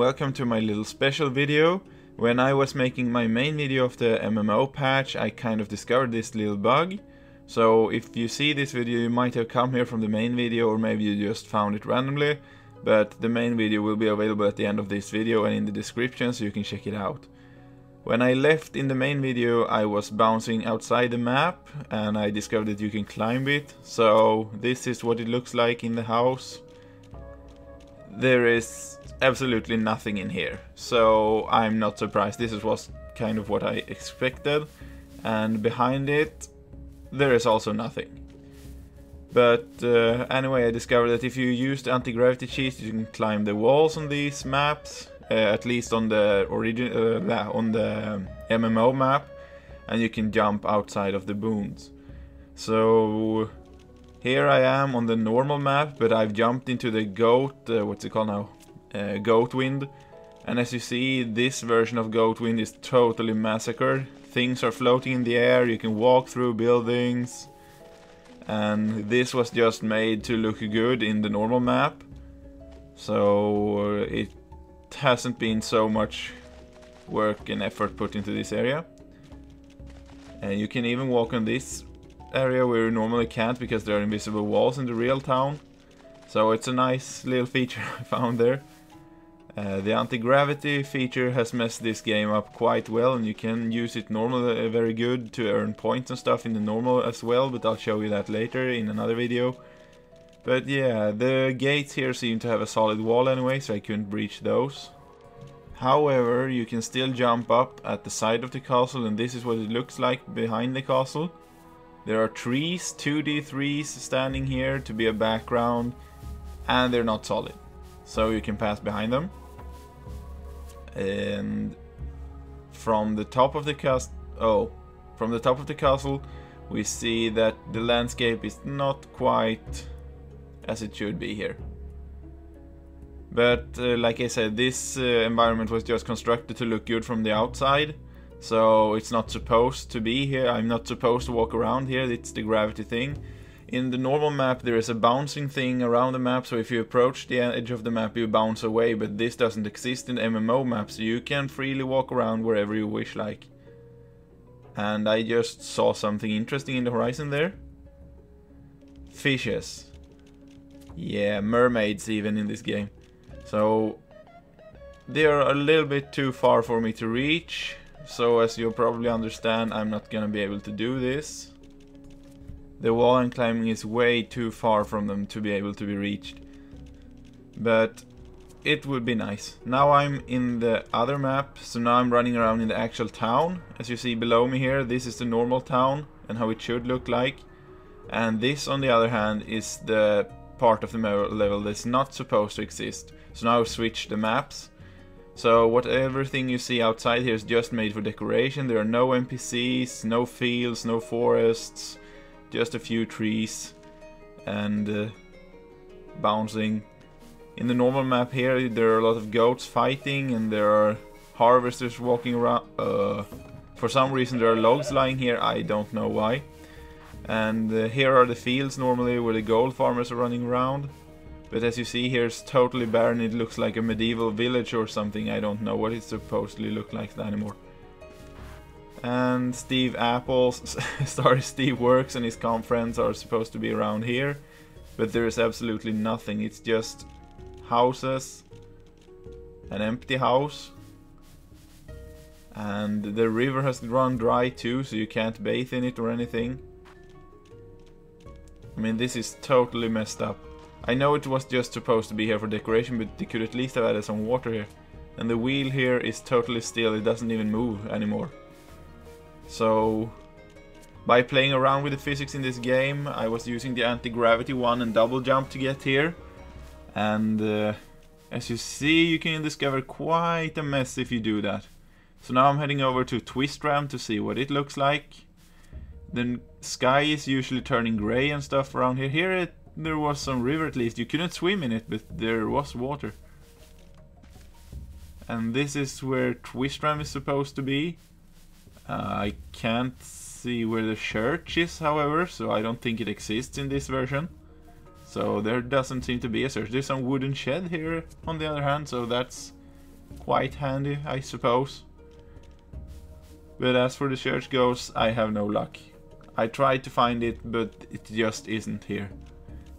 welcome to my little special video. When I was making my main video of the MMO patch, I kind of discovered this little bug. So if you see this video, you might have come here from the main video, or maybe you just found it randomly. But the main video will be available at the end of this video and in the description, so you can check it out. When I left in the main video, I was bouncing outside the map and I discovered that you can climb it. So this is what it looks like in the house. There is absolutely nothing in here, so I'm not surprised. This was kind of what I expected, and behind it there is also nothing. But anyway, I discovered that if you use the anti-gravity cheats, you can climb the walls on these maps, at least on the on the MMO map, and you can jump outside of the boons. So here I am on the normal map, but I've jumped into the what's it called now? Goatwind. And as you see, this version of Goatwind is totally massacred. Things are floating in the air, you can walk through buildings. And this was just made to look good in the normal map. So it hasn't been so much work and effort put into this area. And you can even walk on this area where you normally can't because there are invisible walls in the real town. So it's a nice little feature I found there. The anti-gravity feature has messed this game up quite well, and you can use it normally very good to earn points and stuff in the normal as well, but I'll show you that later in another video. But yeah, the gates here seem to have a solid wall anyway, so I couldn't breach those. However, you can still jump up at the side of the castle, and this is what it looks like behind the castle. There are trees, 2D trees standing here to be a background, and they're not solid, so you can pass behind them. And from the top of the castle, we see that the landscape is not quite as it should be here. But like I said, this environment was just constructed to look good from the outside. So it's not supposed to be here. I'm not supposed to walk around here. It's the gravity thing. In the normal map there is a bouncing thing around the map, so if you approach the edge of the map you bounce away, but this doesn't exist in MMO maps, so you can freely walk around wherever you wish like. And I just saw something interesting in the horizon there. Fishes. Yeah, mermaids even in this game. So they are a little bit too far for me to reach. So as you'll probably understand, I'm not gonna be able to do this. The wall I'm climbing is way too far from them to be able to be reached. But it would be nice. Now I'm in the other map, so now I'm running around in the actual town. As you see below me here, this is the normal town and how it should look like. And this, on the other hand, is the part of the level that's not supposed to exist. So now I've switched the maps. So everything you see outside here is just made for decoration. There are no NPCs, no fields, no forests, just a few trees and bouncing. In the normal map here there are a lot of goats fighting, and there are harvesters walking around. For some reason there are logs lying here, I don't know why. And here are the fields normally where the gold farmers are running around. But as you see here, it's totally barren. It looks like a medieval village or something. I don't know what it supposedly looks like anymore. And Steve Works and his comp friends are supposed to be around here. But there is absolutely nothing. It's just houses. An empty house. And the river has run dry too, so you can't bathe in it or anything. I mean, this is totally messed up. I know it was just supposed to be here for decoration, but they could at least have added some water here. And the wheel here is totally still, it doesn't even move anymore. So, by playing around with the physics in this game, I was using the anti-gravity one and double jump to get here. And as you see, you can discover quite a mess if you do that. So now I'm heading over to Twistram to see what it looks like. The sky is usually turning grey and stuff around here. Here there was some river at least. You couldn't swim in it, but there was water. And this is where Twistram is supposed to be. I can't see where the church is, however, so I don't think it exists in this version. So there doesn't seem to be a church. There's some wooden shed here on the other hand, so that's quite handy, I suppose. But as for the church goes, I have no luck. I tried to find it, but it just isn't here.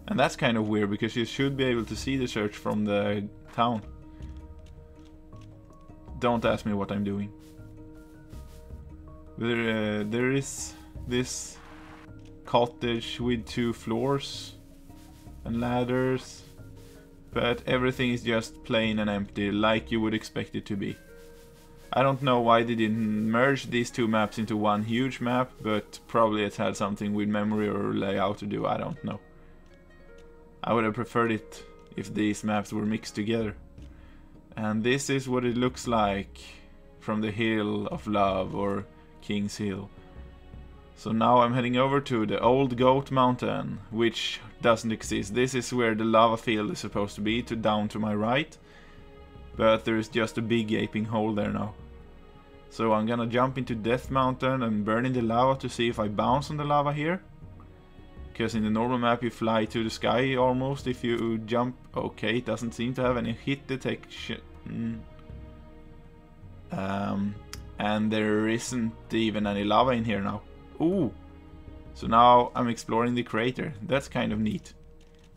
And that's kind of weird, because you should be able to see the church from the town. Don't ask me what I'm doing. There is this cottage with 2 floors and ladders, but everything is just plain and empty, like you would expect it to be. I don't know why they didn't merge these 2 maps into one huge map, but probably it had something with memory or layout to do, I don't know. I would have preferred it if these maps were mixed together. And this is what it looks like from the Hill of Love, or King's Hill. So now I'm heading over to the old Goat Mountain, which doesn't exist. This is where the lava field is supposed to be, down to my right. But there is just a big gaping hole there now. So I'm gonna jump into Death Mountain and burn in the lava to see if I bounce on the lava here. Because in the normal map you fly to the sky almost if you jump. Okay, it doesn't seem to have any hit detection. And there isn't even any lava in here now. Ooh! So now I'm exploring the crater. That's kind of neat.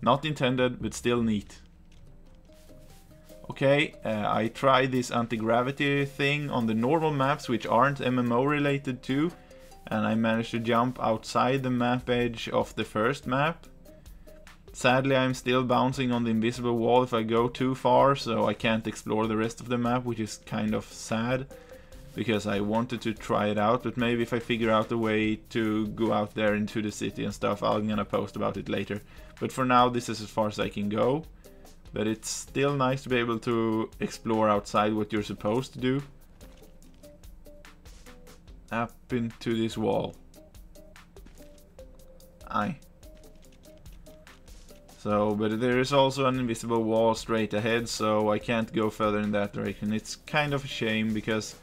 Not intended, but still neat. Okay, I tried this anti-gravity thing on the normal maps, which aren't MMO related too. And I managed to jump outside the map edge of the first map. Sadly, I'm still bouncing on the invisible wall if I go too far, so I can't explore the rest of the map, which is kind of sad. Because I wanted to try it out, but maybe if I figure out a way to go out there into the city and stuff, I'm gonna post about it later. But for now, this is as far as I can go. But it's still nice to be able to explore outside what you're supposed to do. Up into this wall. Aye. So, but there is also an invisible wall straight ahead, so I can't go further in that direction. It's kind of a shame, because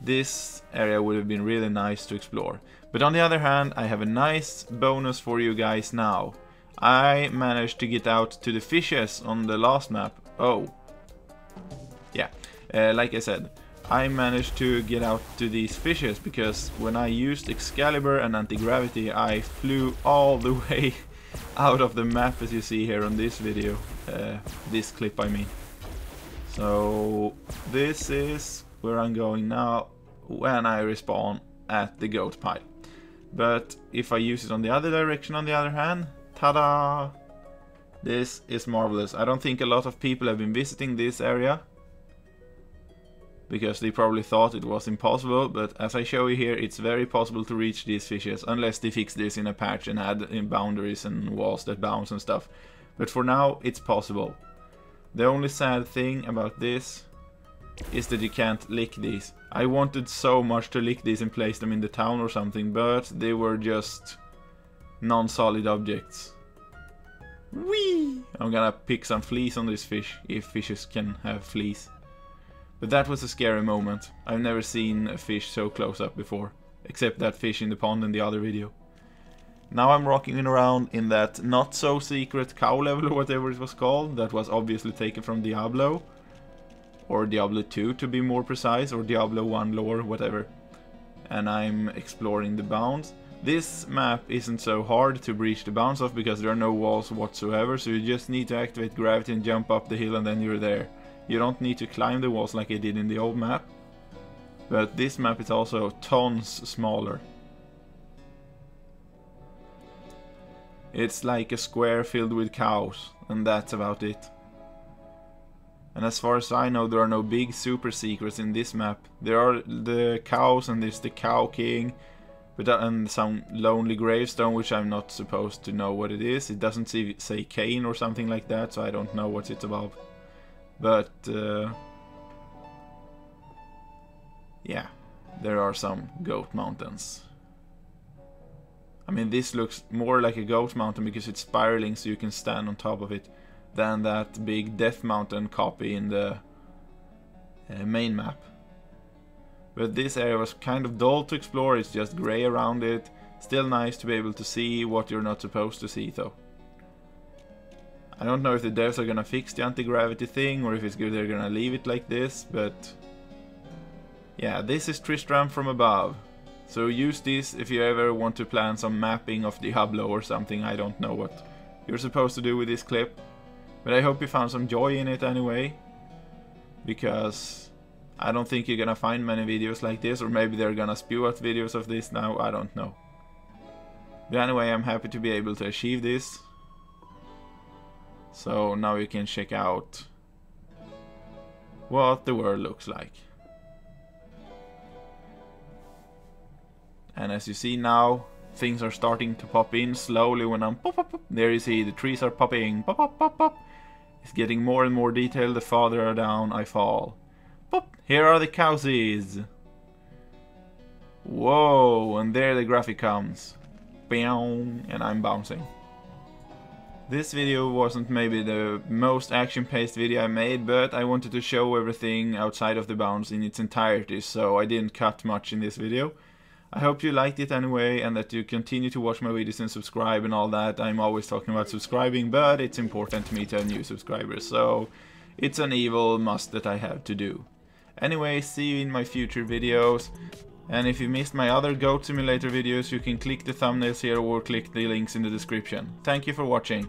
this area would have been really nice to explore. But on the other hand, I have a nice bonus for you guys now. I managed to get out to the fishes on the last map. Oh. Yeah, like I said, I managed to get out to these fishes because when I used Excalibur and anti-gravity, I flew all the way out of the map, as you see here on this video. This clip, I mean. So this is where I'm going now when I respawn at the goat pile. But if I use it on the other direction, on the other hand, ta-da! This is marvelous. I don't think a lot of people have been visiting this area, because they probably thought it was impossible, but as I show you here, it's very possible to reach these fishes, unless they fix this in a patch and add in boundaries and walls that bounce and stuff. But for now, it's possible. The only sad thing about this is that you can't lick these. I wanted so much to lick these and place them in the town or something, but they were just non-solid objects. Whee! I'm gonna pick some fleas on this fish, if fishes can have fleas. But that was a scary moment. I've never seen a fish so close up before, except that fish in the pond in the other video. Now I'm rocking around in that not so secret cow level or whatever it was called, that was obviously taken from Diablo. Or Diablo 2 to be more precise, or Diablo 1 lore, whatever. And I'm exploring the bounds. This map isn't so hard to breach the bounds of because there are no walls whatsoever, so you just need to activate gravity and jump up the hill and then you're there. You don't need to climb the walls like I did in the old map. But this map is also tons smaller. It's like a square filled with cows, and that's about it. And as far as I know, there are no big super secrets in this map. There are the cows and there's the Cow King, but and some lonely gravestone, which I'm not supposed to know what it is. It doesn't say Cain or something like that, so I don't know what it's about. But yeah, there are some goat mountains. I mean, this looks more like a goat mountain because it's spiraling, so you can stand on top of it, than that big Death Mountain copy in the main map. But this area was kind of dull to explore, it's just grey around it. Still nice to be able to see what you're not supposed to see though. I don't know if the devs are gonna fix the anti-gravity thing or if it's good they're gonna leave it like this, but yeah, this is Twistram from above. So use this if you ever want to plan some mapping of Diablo or something. I don't know what you're supposed to do with this clip, but I hope you found some joy in it anyway, because I don't think you're gonna find many videos like this, or maybe they're gonna spew out videos of this now, I don't know. But anyway, I'm happy to be able to achieve this. So now you can check out what the world looks like. And as you see now, things are starting to pop in slowly when I'm pop, pop, pop. There you see the trees are popping, pop, pop, pop, pop. It's getting more and more detailed the farther down I fall. Pop, here are the cowsies. Whoa, and there the graphic comes. Bang, and I'm bouncing. This video wasn't maybe the most action-paced video I made, but I wanted to show everything outside of the bounds in its entirety, so I didn't cut much in this video. I hope you liked it anyway, and that you continue to watch my videos and subscribe and all that. I'm always talking about subscribing, but it's important to me to have new subscribers, so it's an evil must that I have to do. Anyway, see you in my future videos. And if you missed my other Goat Simulator videos, you can click the thumbnails here or click the links in the description. Thank you for watching.